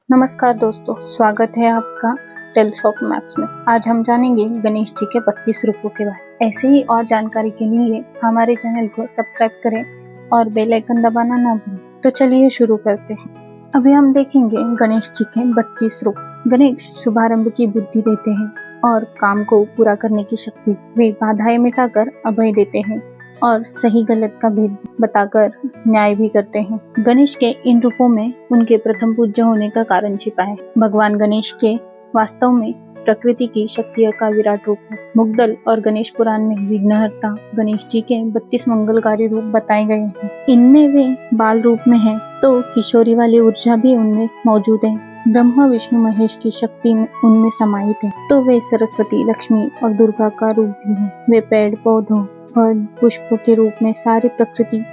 नमस्कार दोस्तों, स्वागत है आपका टेल्स ऑफ मैप्स में। आज हम जानेंगे गणेश जी के 32 रूपों के बारे में। ऐसे ही और जानकारी के लिए हमारे चैनल को सब्सक्राइब करें और बेल आइकन दबाना ना भूलें। तो चलिए शुरू करते हैं। अभी हम देखेंगे गणेश जी के 32 रूप। गणेश शुभारंभ की बुद्धि देते हैं और काम को पूरा करने की शक्ति। वे बाधाएं मिटाकर अभय देते हैं और सही गलत का भेद बताकर न्याय भी करते हैं। गणेश के इन रूपों में उनके प्रथम पूज्य होने का कारण छिपा है। भगवान गणेश के वास्तव में प्रकृति की शक्तियों का विराट रूप है। मुग्दल और गणेश पुराण में विघ्नहर्ता गणेश जी के 32 मंगलकारी रूप बताए गए हैं। इनमें वे बाल रूप में हैं, तो किशोरी वाली ऊर्जा भी उनमें मौजूद है। ब्रह्मा विष्णु महेश की शक्ति उनमें समाहित है, तो वे सरस्वती, लक्ष्मी और दुर्गा का रूप भी है। वे पेड़ पौधों और पुष्पों के रूप में सारी प्रकृति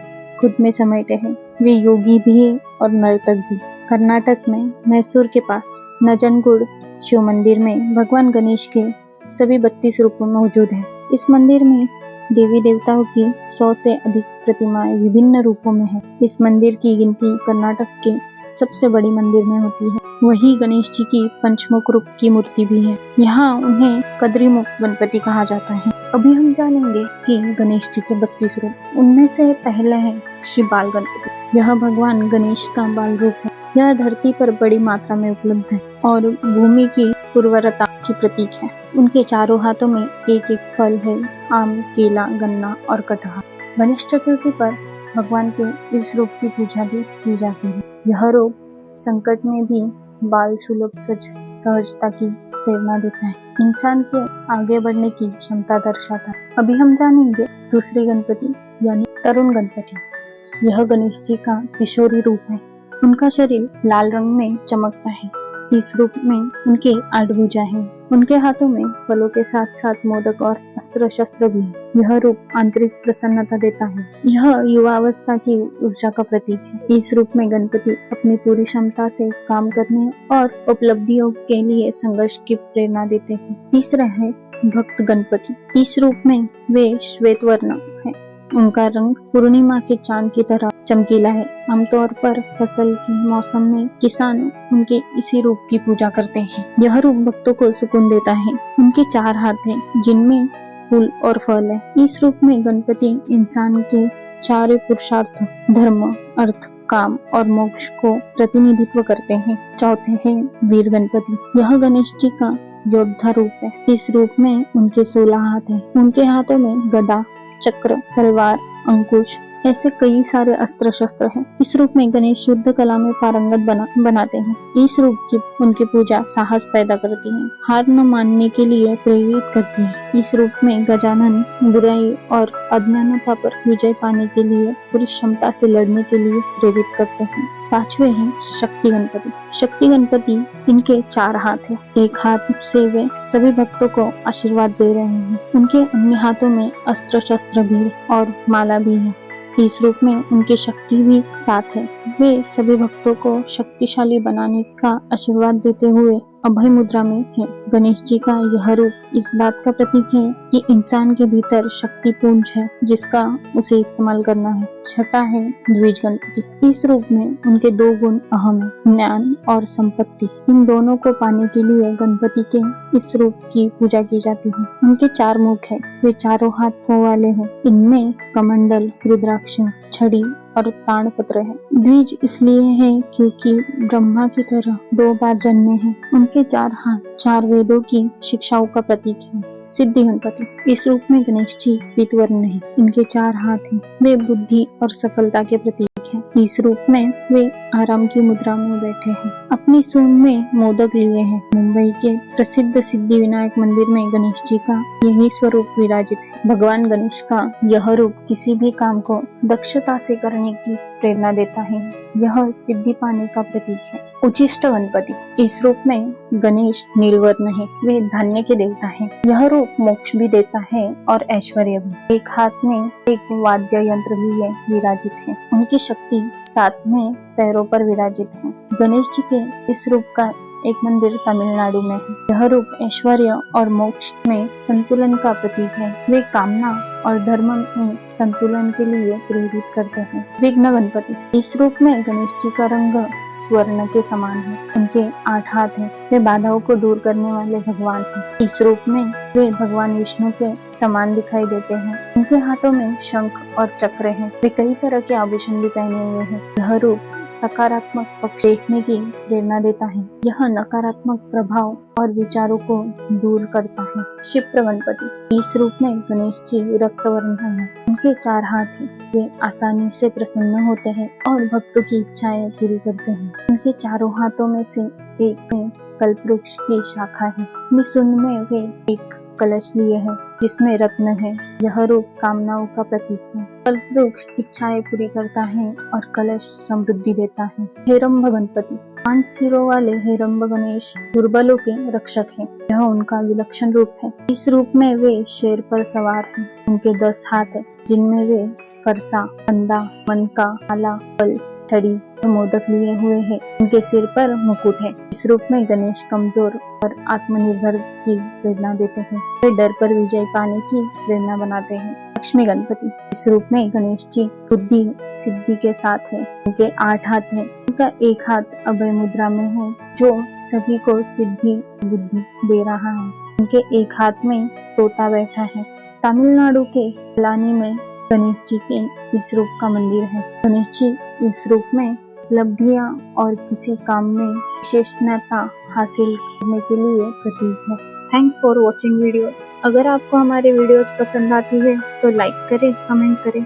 खुद में समेटे हैं। वे योगी भी है और नर्तक भी। कर्नाटक में मैसूर के पास नजनगुड़ शिव मंदिर में भगवान गणेश के सभी 32 रूप मौजूद हैं। इस मंदिर में देवी देवताओं की 100 से अधिक प्रतिमाएं विभिन्न रूपों में हैं। इस मंदिर की गिनती कर्नाटक के सबसे बड़ी मंदिर में होती है। वही गणेश जी की पंचमुख रूप की मूर्ति भी है। यहाँ उन्हें कद्रीमुख गणपति कहा जाता है। अभी हम जानेंगे कि गणेश जी के 32 रूप। उनमें से पहला है श्री बाल गणपति। यह भगवान गणेश का बाल रूप है। यह धरती पर बड़ी मात्रा में उपलब्ध है और भूमि की उर्वरता की प्रतीक है। उनके चारों हाथों में एक एक फल है, आम, केला, गन्ना और कटहल। गणेश चतुर्थी पर भगवान के इस रूप की पूजा भी की जाती है। यह रूप संकट में भी बाल सुलभ सहजता की प्रेरणा देता है। इंसान के आगे बढ़ने की क्षमता दर्शाता है। अभी हम जानेंगे दूसरे गणपति यानी तरुण गणपति। यह गणेश जी का किशोरी रूप है। उनका शरीर लाल रंग में चमकता है। इस रूप में उनके 8 भुजा हैं। उनके हाथों में फलों के साथ साथ मोदक और अस्त्र शस्त्र भी है। यह रूप आंतरिक प्रसन्नता देता है। यह युवावस्था की ऊर्जा का प्रतीक है। इस रूप में गणपति अपनी पूरी क्षमता से काम करने और उपलब्धियों के लिए संघर्ष की प्रेरणा देते हैं। तीसरा है भक्त गणपति। इस रूप में वे श्वेत वर्ण है। उनका रंग पूर्णिमा के चांद की तरह चमकीला है। आमतौर पर फसल के मौसम में किसान उनके इसी रूप की पूजा करते हैं। यह रूप भक्तों को सुकून देता है। उनके 4 हाथ हैं, जिनमें फूल और फल है। इस रूप में गणपति इंसान के 4 पुरुषार्थ धर्म, अर्थ, काम और मोक्ष को प्रतिनिधित्व करते हैं। चौथे हैं वीर गणपति। यह गणेश जी का योद्धा रूप है। इस रूप में उनके 16 हाथ हैं। उनके हाथों में गदा, चक्र, तलवार, अंकुश ऐसे कई सारे अस्त्र शस्त्र हैं। इस रूप में गणेश युद्ध कला में पारंगत बनाते हैं। इस रूप की उनकी पूजा साहस पैदा करती है, हार न मानने के लिए प्रेरित करती है। इस रूप में गजानन बुराई और अज्ञानता पर विजय पाने के लिए पूरी क्षमता से लड़ने के लिए प्रेरित करते हैं। 5वें हैं शक्ति गणपति। शक्ति गणपति इनके 4 हाथ हैं। एक हाथ से वे सभी भक्तों को आशीर्वाद दे रहे हैं। उनके अन्य हाथों में अस्त्र शस्त्र भी और माला भी है। इस रूप में उनकी शक्ति भी साथ है। वे सभी भक्तों को शक्तिशाली बनाने का आशीर्वाद देते हुए अभय मुद्रा में है। गणेश जी का यह रूप इस बात का प्रतीक है कि इंसान के भीतर शक्ति पुंज है, जिसका उसे इस्तेमाल करना है। छठा है द्विज गणपति। इस रूप में उनके 2 गुण अहम है, ज्ञान और संपत्ति। इन दोनों को पाने के लिए गणपति के इस रूप की पूजा की जाती है। उनके 4 मुख है। वे चारों हाथों वाले हैं। इनमें कमंडल, रुद्राक्ष, छड़ी और ताड़पत्र है। द्विज इसलिए है क्योंकि ब्रह्मा की तरह 2 बार जन्मे हैं। उनके 4 हाथ 4 वेदों की शिक्षाओं का प्रतीक है। सिद्धि गणपति। इस रूप में गणेश जी पीतवर्ण है। इनके 4 हाथ हैं। वे बुद्धि और सफलता के प्रतीक हैं। इस रूप में वे आराम की मुद्रा में बैठे हैं। अपनी सूंड में मोदक लिए हैं। मुंबई के प्रसिद्ध सिद्धि विनायक मंदिर में गणेश जी का यही स्वरूप विराजित है। भगवान गणेश का यह रूप किसी भी काम को दक्षता से करने की प्रेरणा देता है। यह सिद्धि पाने का प्रतीक है। उचिष्ट गणपति। इस रूप में गणेश नीलवर्ण है। वे धान्य के देवता हैं। यह रूप मोक्ष भी देता है और ऐश्वर्य भी। एक हाथ में एक वाद्य यंत्र लिए विराजित है। उनकी शक्ति 7 में पैरों पर विराजित है। गणेश जी के इस रूप का एक मंदिर तमिलनाडु में है। यह रूप ऐश्वर्य और मोक्ष में संतुलन का प्रतीक है। वे कामना और धर्म में संतुलन के लिए प्रेरित करते हैं। विघ्न गणपति, इस रूप में गणेश जी का रंग स्वर्ण के समान है। उनके 8 हाथ हैं। वे बाधाओं को दूर करने वाले भगवान हैं। इस रूप में वे भगवान विष्णु के समान दिखाई देते हैं। उनके हाथों में शंख और चक्र हैं। वे कई तरह के आभूषण भी पहने हुए हैं। यह रूप सकारात्मक पक्ष देखने की प्रेरणा देता है। यह नकारात्मक प्रभाव और विचारों को दूर करता है। क्षिप्र गणपति, इस रूप में गणेश जी रक्त वर्ण हैं। उनके 4 हाथ हैं। वे आसानी से प्रसन्न होते हैं और भक्तों की इच्छाएं पूरी करते हैं। उनके चारों हाथों में से एक में कल्पवृक्ष की शाखा है। निशुंड में वे एक कलश लिए हैं जिसमें रत्न है। यह रूप कामनाओं का प्रतीक है। कल्पवृक्ष इच्छाएं पूरी करता है और कलश समृद्धि देता है। हेरंब गणपति, 5 सिरों वाले हेरंब गणेश दुर्बलों के रक्षक हैं। यह उनका विलक्षण रूप है। इस रूप में वे शेर पर सवार हैं। उनके 10 हाथ हैं जिनमें वे फरसा, फंदा, मनका, आला, फल, छड़ी और मोदक लिए हुए हैं। उनके सिर पर मुकुट है। इस रूप में गणेश कमजोर और आत्मनिर्भर की प्रेरणा देते हैं। वे डर पर विजय पाने की प्रेरणा बनाते हैं। लक्ष्मी गणपति, इस रूप में गणेश जी बुद्धि सिद्धि के साथ है। उनके 8 हाथ हैं। उनका एक हाथ अभय मुद्रा में है जो सभी को सिद्धि बुद्धि दे रहा है। उनके एक हाथ में तोता बैठा है। तमिलनाडु के पलानी में गणेश जी के इस रूप का मंदिर है। गणेश जी इस रूप में उपलब्धियां और किसी काम में विशेषज्ञता हासिल करने के लिए प्रतीक है। Thanks for watching videos. अगर आपको हमारे वीडियोस पसंद आती है तो लाइक करें, कमेंट करें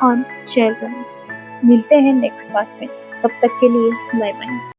और शेयर करें। मिलते हैं नेक्स्ट पार्ट में। तब तक के लिए बाय बाय।